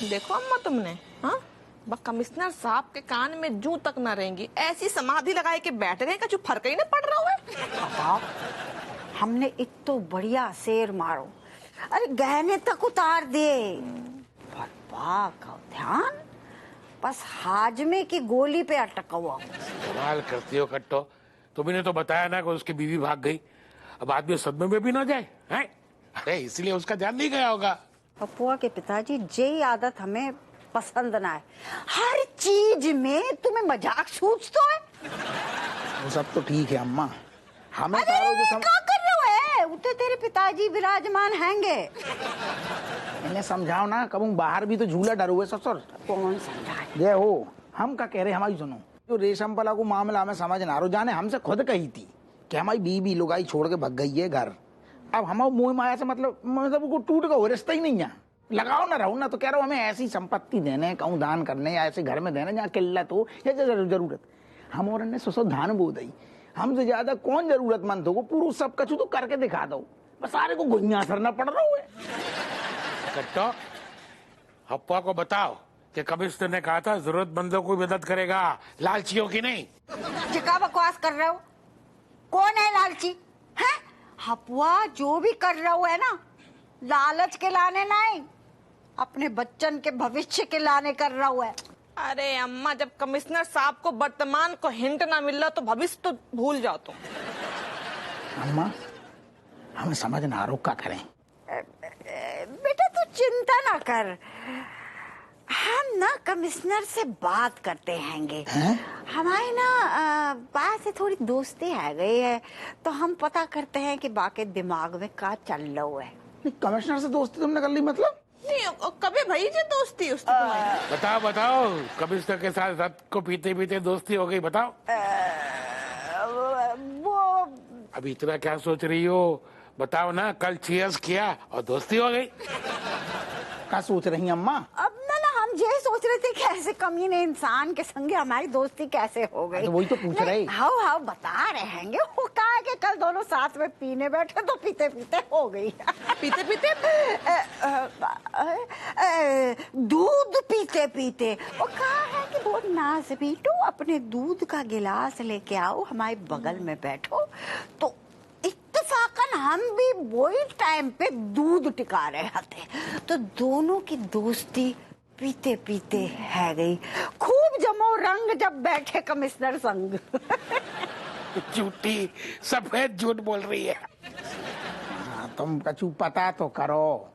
देखो अम्मा तुमने, हाँ, कमिश्नर साहब के कान में जू तक न रहेंगी, ऐसी समाधि लगाए के बैठ गए का जो फर्क ही नहीं पड़ रहा है। हमने इतो बढ़िया शेर मारो, अरे गहने तक उतार दे, पर बा का ध्यान बस हाजमे की गोली पे अटका हुआ। सवाल करती हो कट्टो, तुमने तो बताया ना कि उसकी बीवी भाग गई, अब आदमी सदमे में भी ना जाए हैं? अरे इसलिए उसका ध्यान नहीं गया होगा। पप्पुआ के पिताजी ये आदत हमें पसंद ना है, हर चीज में तुम्हें मजाक सूझतो है। वो सब तो ठीक है अम्मा, हमें क्या कर रहे हो? उते तेरे पिताजी विराजमान हैंगे। इन्हें समझाओ ना, कबू बाहर भी तो झूला डर हुए ससुर। कौन समझाए? ये हो, हम का कह रहे, हमारी सुनो, जो रेशम पला को मामला में समझ ना रो जाने, हमसे खुद कही थी कि हमारी बीवी लुगाई छोड़ के भग गई है घर। अब हम मोह माया से मतलब को टूट का हो रिश्ता ही नहीं है, लगाओ ना रहो ना, तो कह रहा हूँ हमें ऐसी संपत्ति देने, कहूँ दान करने, या ऐसे घर में देने जहाँ किल्लत हो या जरूरत। हम और ने ससुर धान बो दई, हमसे ज्यादा कौन जरूरतमंद हो, पूरा सब कछु तो करके दिखा दो, बस सारे को गुइया असरना पड़ रहा है। कट्टो, हप्पा को बताओ कि कमिश्नर ने कहा था जरूरतमंदों को मदद करेगा, लालचियों की नहीं। क्या बकवास कर रहे हो? कौन है लालची? है हपुआ, जो भी कर रहा है ना, लालच के लाने नहीं, अपने बच्चन के भविष्य के लाने कर रहा है। अरे अम्मा, जब कमिश्नर साहब को वर्तमान को हिंट ना मिल रहा तो भविष्य तो भूल जाओ तुम। अम्मा हमें समझ ना रो, क्या करें? बेटा तू चिंता ना कर, हम ना कमिश्नर से बात करते हैंगे। हमारी ना बात से थोड़ी दोस्ती आ गई है, तो हम पता करते हैं कि बाकी दिमाग में क्या चल रहा है। कमिश्नर से दोस्ती तुमने कर ली मतलब? नहीं, कभी भाई जी दोस्ती उसकी तुम्हारी? बताओ बताओ, कमिश्नर के साथ रात को पीते पीते दोस्ती हो गई, बताओ। वो अभी इतना क्या सोच रही हो, बताओ ना। कल चीयर्स किया और दोस्ती हो गई। क्या सोच रही अम्मा? अब ना हम ये सोच रहे थे कि ऐसे कमीने इंसान के संगे हमारी दोस्ती कैसे हो गई। तो वही तो पूछ रहे। हाँ बता रहे हैंगे, वो कहा कि कल दोनों साथ में पीने बैठे तो पीते पीते हो गई। पीते पीते दूध पीते पीते वो कहा है कि वो नाज बेटो अपने दूध का गिलास लेके आओ, हमारे बगल में बैठो। तो इत्तेफाकन हम भी वही टाइम पे दूध टिका रहे थे, तो दोनों की दोस्ती पीते पीते है गई। खूब जमो रंग जब बैठे कमिश्नर संग। झूठी सफेद झूठ बोल रही है। तुम कछु पता तो करो,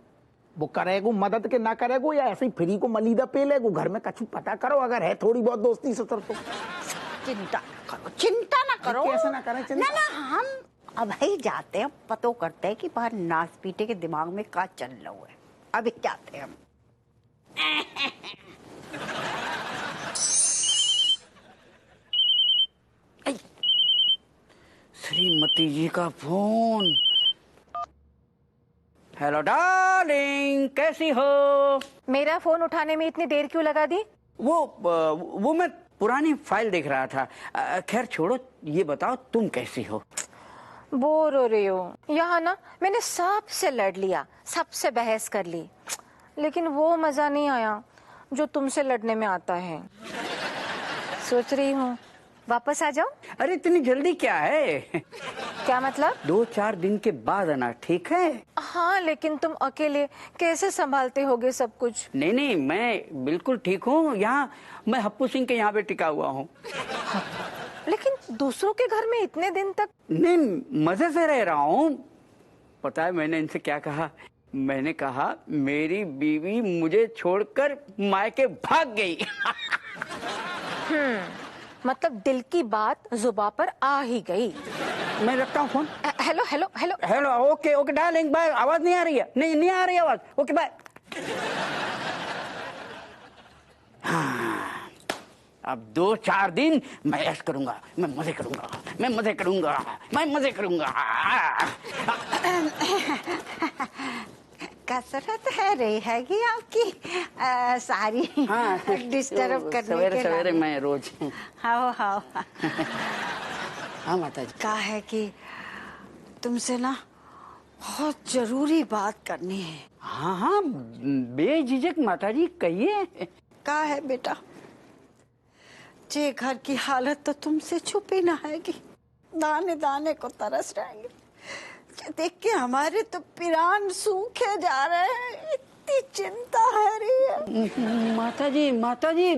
वो करेगो मदद के ना करेगो या ऐसे ही फ्री को मलीदा पे लेगो, घर में कछु पता करो, अगर है थोड़ी बहुत दोस्ती से तो। चिंता करो, चिंता ना करो। कैसे ना करें चिंता? ना हम अब ही जाते हैं, पतो करते हैं कि बाहर नाच पीटे के दिमाग में क्या चल रहा है। अभी जाते हैं हम। श्रीमती जी का फोन। हेलो डार्लिंग, कैसी हो? मेरा फोन उठाने में इतनी देर क्यों लगा दी? वो मैं पुरानी फाइल देख रहा था। खैर छोड़ो, ये बताओ तुम कैसी हो? बोर हो रही हो। यहाँ ना मैंने सबसे लड़ लिया, सबसे बहस कर ली, लेकिन वो मजा नहीं आया जो तुमसे लड़ने में आता है। सोच रही हूँ वापस आ जाओ। अरे इतनी जल्दी क्या है? क्या मतलब? 2-4 दिन के बाद आना, ठीक है? हाँ, लेकिन तुम अकेले कैसे संभालते होगे सब कुछ? नहीं, मैं बिल्कुल ठीक हूँ। यहाँ मैं हप्पू सिंह के यहाँ पे टिका हुआ हूँ। लेकिन दूसरों के घर में इतने दिन तक? नहीं, मजे से रह रहा हूँ। पता है मैंने इनसे क्या कहा? मैंने कहा मेरी बीवी मुझे छोड़कर मायके भाग गई। मतलब दिल की बात जुबान पर आ ही गई। मैं रखता हूँ phone. Hello hello hello hello, okay darling, bye. आवाज नहीं आ रही है? नहीं आ रही आवाज। Okay bye. हाँ, अब 2-4 दिन मैं ऐश करूंगा, मैं मजे करूंगा। कसरत है रही हैगी आपकी सारी। हाँ, डिस्टर्ब करने के सवेरे मैं रोज। हाँ हाँ माता जी। कहा है कि तुमसे ना बहुत जरूरी बात करनी है। हाँ हाँ, बेझिझक माताजी कहिए। का है बेटा, जे घर की हालत तो तुमसे छुपी ना हैगी। दाने दाने को तरस रहेंगे। ये देख के हमारे तो पिरान सूखे जा रहे हैं। इतनी चिंता है रही है। माताजी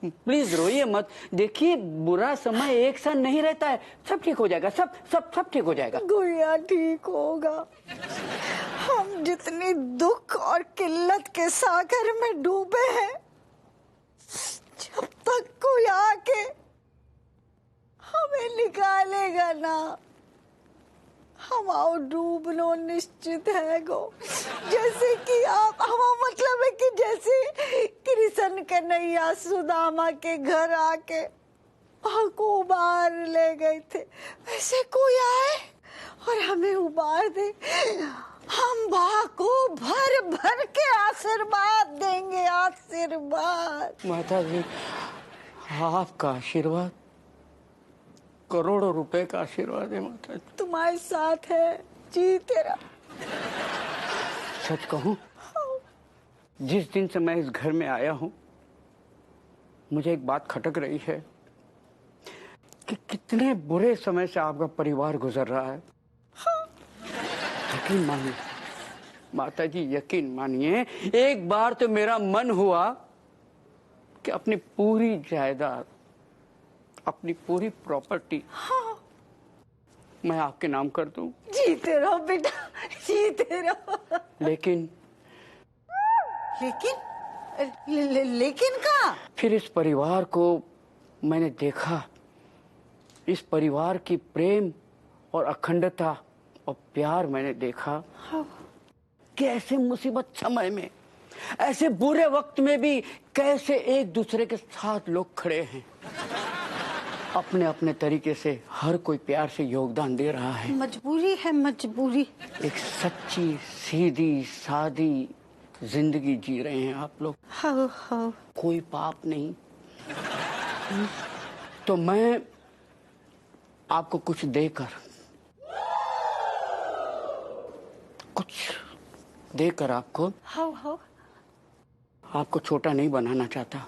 प्लीज रोइए मत। देखिए, बुरा समय एक साथ नहीं रहता है। सब ठीक हो जाएगा। सब ठीक हो जाएगा। गुड़िया ठीक होगा। हम जितनी दुख और किल्लत के सागर में डूबे हैं, जब तक कोई आके हमें निकालेगा ना, हम आओ डूबनो निश्चित है गो। जैसे कि आप, हमारा मतलब है कि जैसे कृष्ण कन्हैया सुदामा के घर आके को उबार ले गए थे, वैसे कोई आए और हमें उबार दे। हम बा को भर भर के आशीर्वाद देंगे। आशीर्वाद माताजी, आपका आशीर्वाद करोड़ों रुपए का आशीर्वाद है माताजी। तुम्हारे साथ है जी तेरा। सच कहूं, जिस दिन से मैं इस घर में आया हूं, मुझे एक बात खटक रही है कि कितने बुरे समय से आपका परिवार गुजर रहा है। यकीन मानिए माताजी, यकीन मानिए, एक बार तो मेरा मन हुआ कि अपनी पूरी जायदाद, अपनी पूरी प्रॉपर्टी मैं आपके नाम कर दूं। जीते रहो बेटा, जीते रहो। लेकिन लेकिन का? फिर इस परिवार को मैंने देखा, इस परिवार की प्रेम और अखंडता और प्यार मैंने देखा कि ऐसे मुसीबत समय में, ऐसे बुरे वक्त में भी कैसे एक दूसरे के साथ लोग खड़े हैं। अपने अपने तरीके से हर कोई प्यार से योगदान दे रहा है। मजबूरी है, मजबूरी। एक सच्ची सीधी सादी जिंदगी जी रहे हैं आप लोग। हाँ। कोई पाप नहीं। तो मैं आपको कुछ देकर आपको हाँ। आपको छोटा नहीं बनाना चाहता।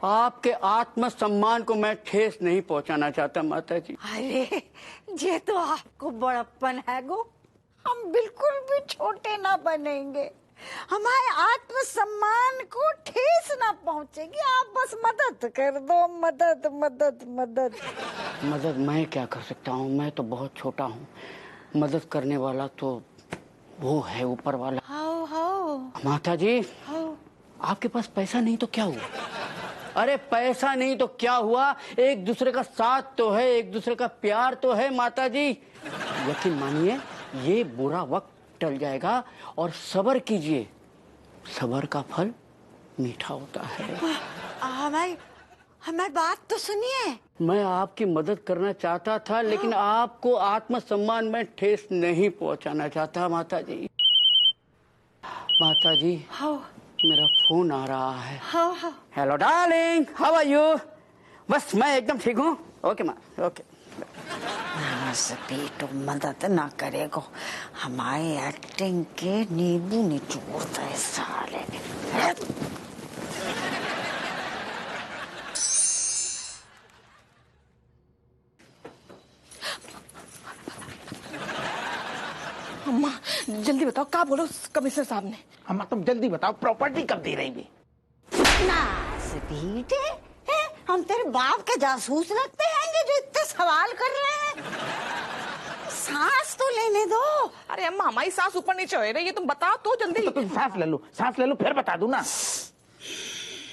आपके आत्मसम्मान को मैं ठेस नहीं पहुंचाना चाहता माताजी। अरे ये तो आपको बड़प्पन है गो। हम बिल्कुल भी छोटे ना बनेंगे। हमारे आत्मसम्मान को ठेस ना पहुंचेगी। आप बस मदद कर दो। मदद मदद मदद। मदद मैं क्या कर सकता हूँ? मैं तो बहुत छोटा हूँ। मदद करने वाला तो वो है ऊपर वाला। हाँ। माताजी, हाँ। आपके पास पैसा नहीं तो क्या हुआ? अरे पैसा नहीं तो क्या हुआ, एक दूसरे का साथ तो है, एक दूसरे का प्यार तो है माताजी। यकीन मानिए, ये बुरा वक्त टल जाएगा और सब्र कीजिए। सब्र का फल मीठा होता है। हमारी बात तो सुनिए। मैं आपकी मदद करना चाहता था, लेकिन आपको आत्मसम्मान में ठेस नहीं पहुंचाना चाहता माताजी। माताजी, हाँ। मेरा फोन आ रहा है। हाँ। Hello darling, how are you? बस मैं एकदम ठीक हूँ। ओके माँ, ओके। बेटो मदद ना करेगो। हमारी एक्टिंग के नींबू निचोड़ता है साले। अम्मा जल्दी बताओ, क्या बोलो कमिश्नर साहब ने? हम तुम जल्दी बताओ, प्रॉपर्टी कब दे रही है? बेटे, हम तेरे बाप के जासूस लगते हैं जो इतने सवाल कर रहे हैं। सांस तो लेने दो। अरे अम्मा, हमारी सांस ऊपर नीचे हो रही है, तुम बताओ तो जल्दी। तो तुम सांस ले लो फिर बता दूं ना।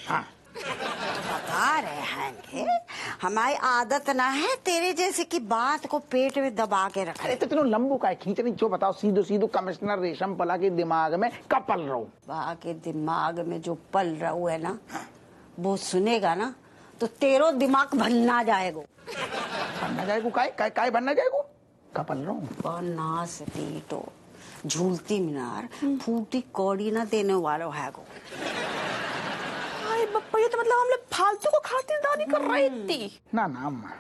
हाँ, बता रहे हैं, हमारी आदत ना है तेरे जैसे की बात को पेट में दबा के रखा। अरे तो तुम लंबू का खींच रही, जो बताओ सीधो कमिश्नर रेशम पला के दिमाग में कब पल रहा हूँ? बा के दिमाग में जो पल रहा है ना, वो सुनेगा ना तो तेरो दिमाग भनना जाएगा। बनना जाएगा काय बनना जाएगा? कब पल रहा हूँ? बनना से पीटो, झूलती मीनार फूटी कौड़ी ना देने वालों है गो। बप्पा, ये तो मतलब हम लोग फालतू को खातिरदारी कर रही थी। ना अम्मा,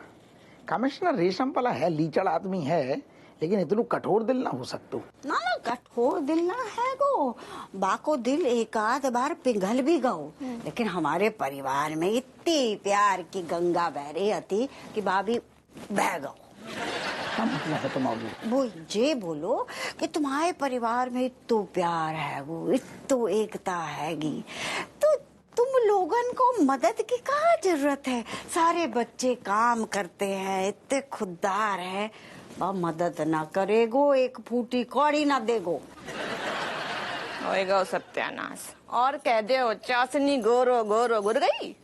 कमिश्नर रेशम पला है, लीचड़ आदमी है, लेकिन इतना कठोर दिल ना हो सकतो। ना ना कठोर दिल ना है गो, बाको दिल एक आध बार पिघल भी गो, लेकिन हमारे परिवार में इतनी प्यार की गंगा बह रही थी कि भाभी बह गो। क्या मतलब है तुम्हारा? वो ये बोलो कि तुम्हारे परिवार में इतो प्यार है वो, इतो एकता हैगी, तो तुम लोगन को मदद की क्या जरूरत है? सारे बच्चे काम करते हैं, इतने खुददार हैं, मदद ना करेगो, एक फूटी कौड़ी ना देगो। होएगा सत्यानाश। और कह दे चाशनी गोरो गोरो गुर गई।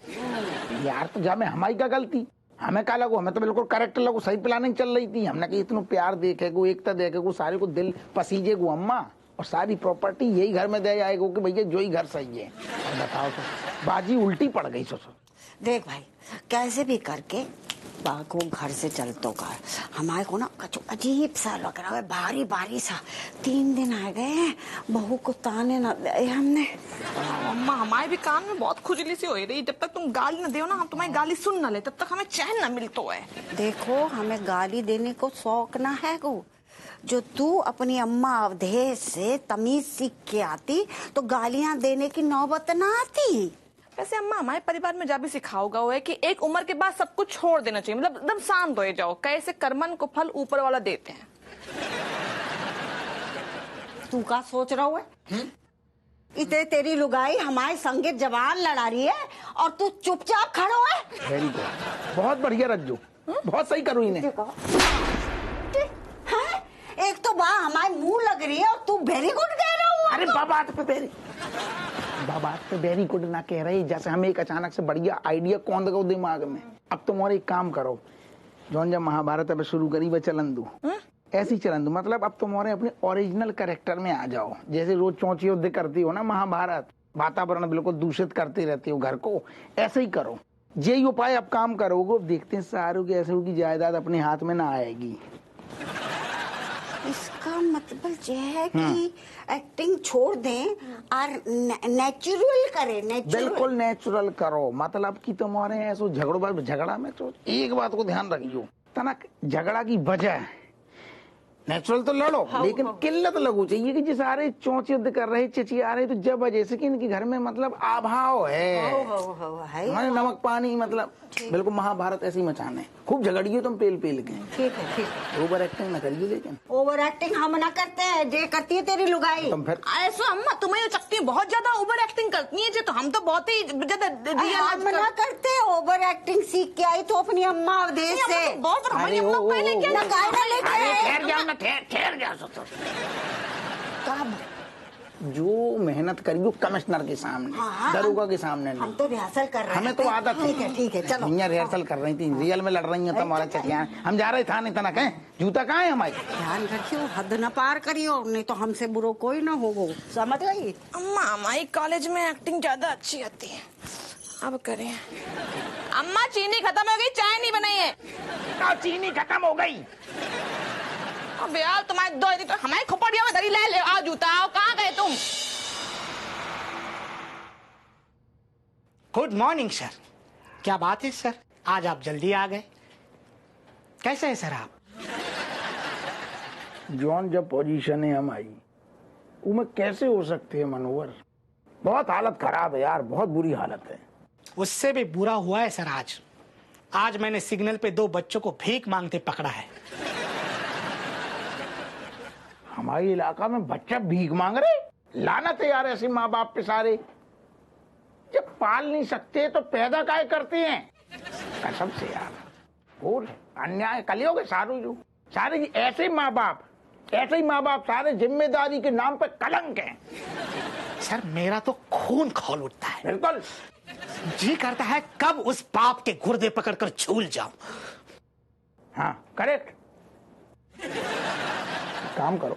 यार तो जा में हमारी क्या गलती, हमें क्या लगो, हमें तो बिल्कुल करेक्ट लगो, सही प्लानिंग चल रही थी। हमने कहा इतना प्यार देखेगो, एकता देखेगो, सारे को दिल पसीजेगो अम्मा, और सारी प्रॉपर्टी यही घर में दे जाएगो कि भैया जो ही घर सही है। और बताओ तो बाजी उल्टी पड़ गई। सोचो देख भाई, कैसे भी करके बाको घर से चलतो कर, हमारे को ना कछु अजीब सा लग रहा है, भारी भारी सा। 3 दिन आ गए बहू को ताने ना दे हमने। अम्मा हमारे भी कान में बहुत खुजली सी हो रही, जब तक तुम गाली न दो ना, हम तुम्हारी गाली सुन न ले, तब तक हमें चैन न मिलतो है। देखो हमें गाली देने को शौक ना है गो, जो तू अपनी अम्मा अवधेश से तमीज सीख के आती तो गालियां देने की नौबत ना आती। वैसे अम्मा हमारे परिवार में जब भी सिखाओगा वो है कि एक उम्र के बाद सब कुछ छोड़ देना चाहिए, मतलब एकदम शांत हो जाओ, कैसे कर्मन को फल ऊपर वाला देते हैं। तू का सोच रहा है? इतने तेरी लुगाई हमारे संगे जवान लड़ा रही है और तू चुपचाप खड़ो है। वेरी गुड, बहुत बढ़िया रज्जू, बहुत सही करो इन्हें। एक तो बा हमारे मुंह लग रही है और तू वेरी गुड कह रहा हूँ। अरे बात पे वेरी गुड ना कह रही, जैसे हमें एक अचानक से बढ़िया आइडिया कौन दो दिमाग में। अब तुम और एक काम करो, जौन जब महाभारत अब शुरू करी वह चलन दो, ऐसी चलन दो, मतलब अब तुम और अपने ओरिजिनल कैरेक्टर में आ जाओ। जैसे रोज चौंची युद्ध करती हो ना महाभारत, वातावरण बिल्कुल दूषित करते रहते हो घर को, ऐसे ही करो। यही उपाय अब काम करोगे, देखते हैं सारू की ऐसे की जायदाद अपने हाथ में ना आएगी। इसका मतलब यह है कि एक्टिंग छोड़ दें और नेचुरल करें। बिल्कुल नेचुरल करो, मतलब कि तुम्हारे ऐसा झगड़ा में तो एक बात को ध्यान रखियो, तना झगड़ा की वजह नेचुरल तो लड़ो, लेकिन किल्लत लगू चाहिए कि जिस सारे चौंच युद्ध कर रहे चिचिया रहे, तो जब वजह से कि इनके घर में मतलब अभाव है, हमारे नमक पानी, मतलब बिल्कुल महाभारत ऐसी मचाने। खूब झगड़ियो तुम पेल पेल के। ठीक है। ओवर एक्टिंग न करियो, लेकिन ओवर एक्टिंग हम ना करते हैं, जे करती है तेरी लुगाई। तुम फिर ऐसा अम्मा तुम्हें ये चकती बहुत ज्यादा ओवर एक्टिंग करती है, तो हम तो बहुत ही ज्यादा हम ना करते, ओवर एक्टिंग सीख के आई तो अपनी अम्मा अवधेश से। बहुत हमारी अम्मा पहले क्या ठहर जा सोचो। जो मेहनत करियो कमिश्नर के सामने, दरोगा के सामने नहीं। हम तो रिहर्सल कर रहे हैं। हमें तो आदत है। ठीक है चलो। यहाँ रिहर्सल कर रही थी, रियल में लड़ रही है तुम्हारा चटिया। हम जा रहे थाने, तना कहें जूता कहाँ है हमारे? ध्यान रखियो, हद न पार करियो, नहीं तो हमसे बुरो कोई ना होगो, समझ गई? अम्मा हमारी कॉलेज में एक्टिंग ज्यादा अच्छी आती है, अब करें। अम्मा चीनी खत्म हो गई, चाय नहीं बनाई है। चीनी खत्म हो गई। अब यार तुम्हारे दो तो हमारी खोपड़ियों में दरी ले आओ, जूता आओ, कहाँ गए तुम? Good morning sir. क्या बात है सर, आज आप जल्दी आ गए, कैसे हैं सर आप? जॉन जब पोजीशन है हमारी, वो में कैसे हो सकते हैं मनोहर? बहुत हालत खराब है यार, बहुत बुरी हालत है। उससे भी बुरा हुआ है सर। आज मैंने सिग्नल पे 2 बच्चों को भीख मांगते पकड़ा है। हमारे इलाका में बच्चा भीख मांग रहे, लानत है यार ऐसे माँ बाप पे सारे। जब पाल नहीं सकते तो पैदा काहे करते हैं? कसम से यार, और अन्याय कलियोगे सारू जो सारे ऐसे माँ बाप, ऐसे ही माँ बाप सारे जिम्मेदारी के नाम पे कलंक हैं। सर मेरा तो खून खौल उठता है, बिल्कुल जी करता है कब उस बाप के गुर्दे पकड़कर झूल जाऊं। हाँ करेक्ट। काम करो,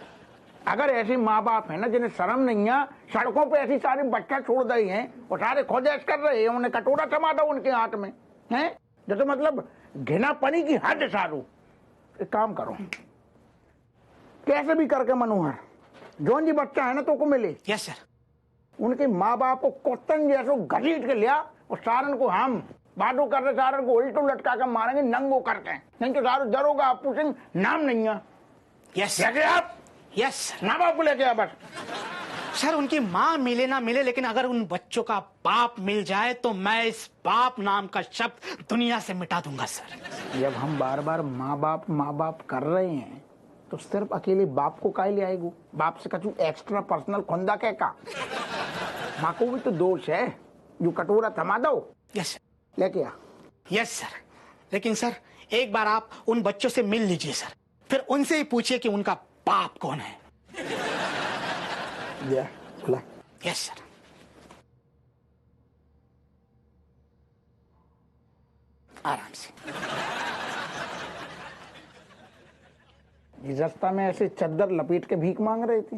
अगर ऐसे माँ बाप है ना जिन्हें शर्म नहीं है, सड़कों पे ऐसी सारी बच्चा छोड़ रही हैं और सारे खोज ऐश कर रहे हैं, उन्हें कटोरा थमा दो उनके हाथ में हैं, जो तो मतलब घिनापनी की हद सारू। एक काम करो, कैसे भी करके मनोहर जौन जी बच्चा है ना तो को मिले। Yes sir. उनके माँ बाप को कोतन जैसो घसीट के लिया और सारन को हम बाडो कर रहे, सारन को उल्टो लटका कर मारेंगे नंगो करके, नहीं तो सारू दरोगा आपू सिंह नाम नहीं है। यस लेके आप यस सर। माँ बाप को लेके आ बस। सर उनकी माँ मिले ना मिले, लेकिन अगर उन बच्चों का बाप मिल जाए तो मैं इस बाप नाम का शब्द दुनिया से मिटा दूंगा सर। जब हम बार बार माँ बाप कर रहे हैं तो सिर्फ अकेले बाप को काहे ले आएगो? बाप से कछु एक्स्ट्रा पर्सनल खोंदा क्या का? माँ को भी तो दोष है, जो कटोरा थमा दो। Yes sir. लेके आ। Yes sir. लेकिन सर एक बार आप उन बच्चों से मिल लीजिए सर, फिर उनसे ही पूछिए कि उनका बाप कौन है। जा बुला। Yes sir. आराम से। इस रास्ता में ऐसे चद्दर लपेट के भीख मांग रहे थे।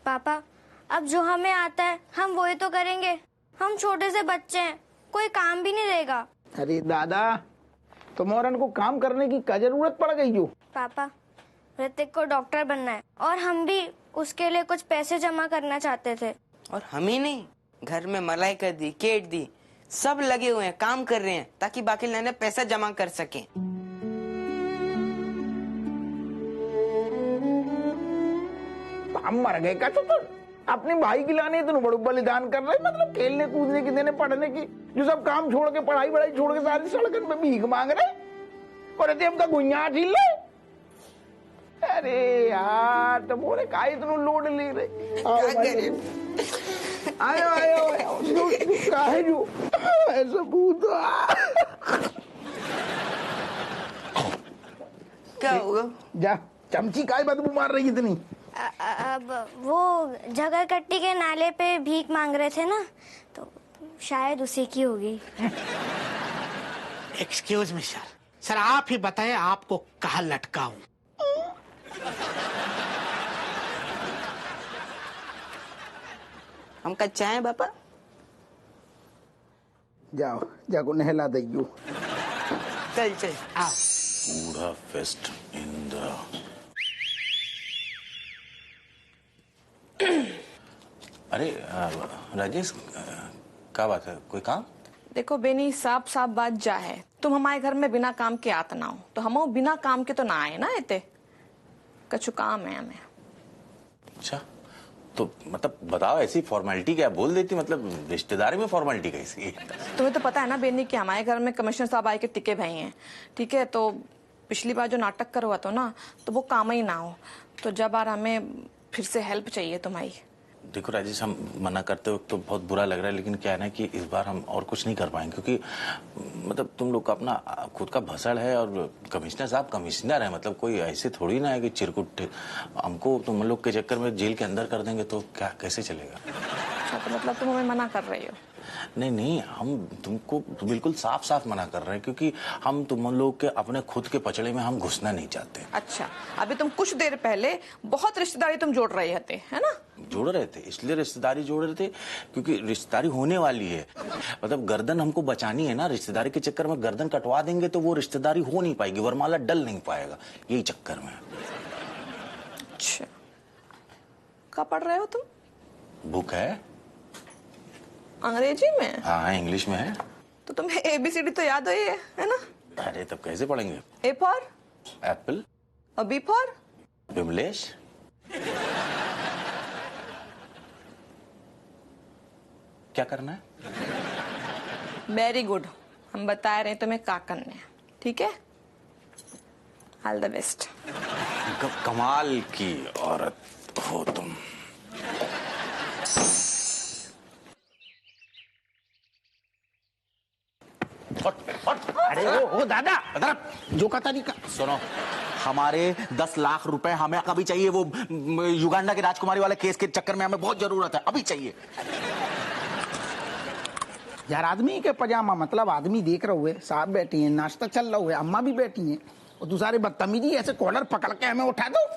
पापा अब जो हमें आता है हम वही तो करेंगे। हम छोटे से बच्चे हैं, कोई काम भी नहीं देगा। अरे दादा, तुम्हारन को काम करने की क्या जरूरत पड़ गई जो? पापा ऋतिक को डॉक्टर बनना है और हम भी उसके लिए कुछ पैसे जमा करना चाहते थे। और हम ही नहीं, घर में मलाइका दी, केट दी, सब लगे हुए हैं, काम कर रहे हैं ताकि बाकी लाने पैसा जमा कर सके। हम मर गए क्या? तो अपने भाई की लाने तो बड़ो बलिदान कर रहे, मतलब खेलने कूदने की, देने पढ़ने की, जो सब काम छोड़ के, पढ़ाई वढ़ाई छोड़ के सारी सड़कन पे भीख मांग रहे और रहते हमका गुइया झील रहे। अरे यार, तो बोले का इतना लोड ले रहे? आयो आयो आयो, का है जो ऐसा भूत? क्या हुआ? जा, चमची काय बदबू मार रही इतनी? अब वो जगह कट्टी के नाले पे भीख मांग रहे थे ना, तो शायद उसी की होगी। Excuse me sir. सर आप ही बताएं आपको कहाँ लटकाऊं? हम कच्चा है पापा। जाओ जाको नहला दइयो। चल चल आओ। पूरा फेस्ट इन द अरे राजेश, क्या बात है? कोई काम? देखो बेनी, साफ साफ बात जा है, तुम हमारे घर में बिना काम के आत ना हो, तो हम बिना काम के तो ना आए ना। इते कछु काम है हमें। अच्छा, तो मतलब बताओ, ऐसी फॉर्मेलिटी क्या बोल देती? मतलब रिश्तेदारी में फॉर्मेलिटी कैसी? तुम्हें तो पता है ना बेनी कि हमारे घर में कमिश्नर साहब आए के टिके भई हैं, ठीक है? तो पिछली बार जो नाटक करवा तो ना, तो वो काम ही ना हो, तो जब बार हमें फिर से हेल्प चाहिए तुम्हारी। देखो राजेश, हम मना करते वक्त तो बहुत बुरा लग रहा है, लेकिन क्या है ना कि इस बार हम और कुछ नहीं कर पाएंगे, क्योंकि मतलब तुम लोग का अपना खुद का भसड़ है और कमिश्नर साहब कमिश्नर है, मतलब कोई ऐसे थोड़ी ना है कि चिरकुट हमको तुम लोग के चक्कर में जेल के अंदर कर देंगे तो क्या कैसे चलेगा? अच्छा, तो मतलब तुम हमें मना कर रही हो? नहीं नहीं, हम तुमको बिल्कुल साफ साफ मना कर रहे हैं, क्योंकि हम तुम लोग के अपने खुद के पचड़े में हम घुसना नहीं चाहते। अच्छा, अभी तुम कुछ देर पहले बहुत रिश्तेदारी तुम जोड़ रहे थे, है ना? जोड़ रहे थे, इसलिए रिश्तेदारी जोड़ रहे थे क्योंकि रिश्तेदारी होने वाली है। मतलब गर्दन हमको बचानी है ना, रिश्तेदारी के चक्कर में गर्दन कटवा देंगे तो वो रिश्तेदारी हो नहीं पाएगी, वरमाला डल नहीं पाएगा, यही चक्कर में। अच्छा, क्या पढ़ रहे हो तुम? बुक है। अंग्रेजी में? हाँ, इंग्लिश में है। तो तुम्हें ABCD तो याद है ना? अरे तब कैसे पढ़ेंगे? A फॉर एप्पल और B फॉर विमलेश। क्या करना है? वेरी गुड, हम बता रहे हैं तुम्हें क्या करना है, ठीक है? All the best. कमाल की औरत हो तुम। अरे ओ दादा, जो का तरीका सुनो, हमारे 10 लाख रुपए हमें कभी चाहिए, वो युगांडा के राजकुमारी वाले केस के चक्कर में हमें बहुत जरूरत है, अभी चाहिए। यार, आदमी के पजामा, मतलब आदमी देख रहे हुए, साहब बैठी हैं, नाश्ता चल रहा हुआ, अम्मा भी बैठी हैं, और तू सारे बदतमीजी ऐसे कॉलर पकड़ के हमें उठा दो।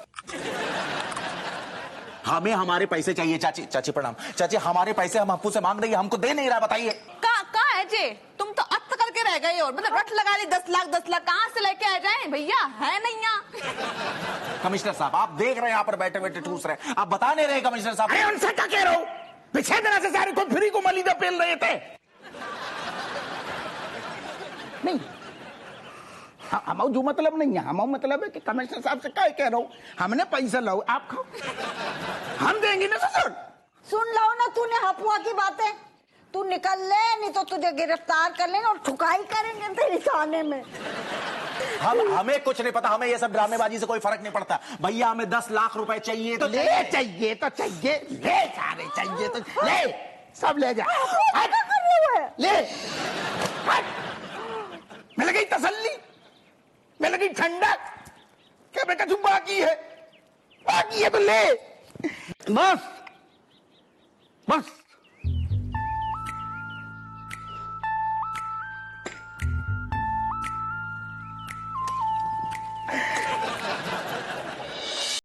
हमें हमारे पैसे चाहिए। चाची, चाची प्रणाम। चाची, हमारे पैसे हम अप्पू से मांग रही है, हमको दे नहीं रहा, बताइए। का है जे? तुम तो अत करके रह गए, और मतलब रट लगा ली 10 लाख कहाँ से लेके आ जाए भैया? है नहीं यहाँ। कमिश्नर साहब, आप देख रहे हैं यहाँ पर बैठे बैठे ठूस रहे, आप बता नहीं रहे कमिश्नर साहब। अरे उनसे क्या कह रहे हो? पिछले दिन से सारे को फ्री को मलीदा पेल रहे थे। नहीं, हमारा जो मतलब नहीं है, हमारा मतलब है कि कमिश्नर साहब से क्या कह रहा हूँ, हमने पैसा लाओ आप खाओ, हम देंगे ना ससुर। सुन लो ना तूने हपुआ की बातें, तू निकल ले नहीं तो तुझे गिरफ्तार कर लेंगे और ठुकाई करेंगे तेरे थाने में। हमें कुछ नहीं पता, हमें ये सब ड्रामेबाजी से कोई फर्क नहीं पड़ता। भैया हमें 10 लाख रुपए चाहिए तो ले, चाहिए तो चाहिए, ले सारे चाहिए तो ले, सब ले जा, ले। मैं लगी तसल्ली, मैं लगी ठंडक, क्या बेटा तुम बाकी है तो ले। बस बस